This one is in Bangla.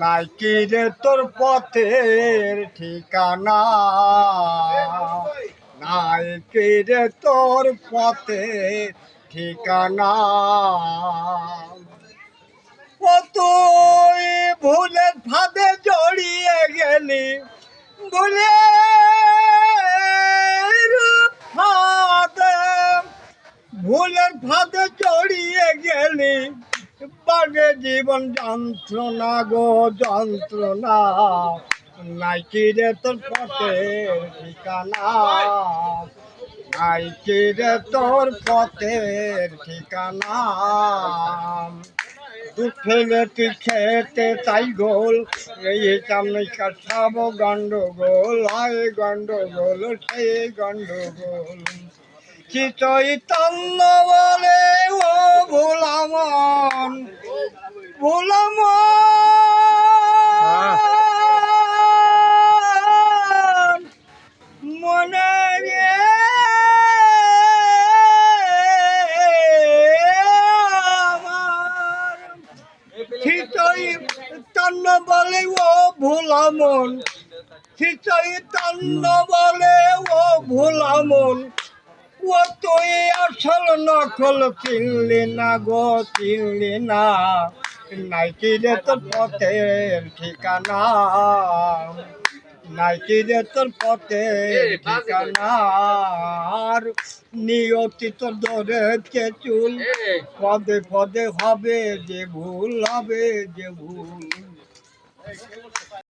নাই কি রে তোর পথের ঠিকানা, নাই কি রে তোর পথের ঠিকানা। ও তুই ভুলের ফাঁদে জড়িয়ে গেলি, ভুলের ফাঁদে, ভুলের ফাঁদে জড়িয়ে গেলি, বাগে জীবন যন্ত্রণা গো যন্ত্রণা। নাই কি রে তোর পথের ঠিকানা, নাই কি রে তোর পথের ঠিকানা। দুঃখেলে তুই খেতে তাই গোল, এই সামনে কাছাবো গন্ডগোল, হয় গন্ডগোল সেই গন্ডগোল। চৈতন্য বলে ও ভোলামন, ভোলামন মনে রে আমার। চৈতন্য বলে ও ভোলামন, চৈতন্য বলে ও ভোলামন। ও তুই আসল নকল চিনলি না গো চিনলি না, নাই কি রে তোর পথের ঠিকানা, নাই কি রে তোর পথের ঠিকানা। আর নিয়তি তোর ধরেছে চুল, পদে পদে হবে যে ভুল, হবে যে ভুল।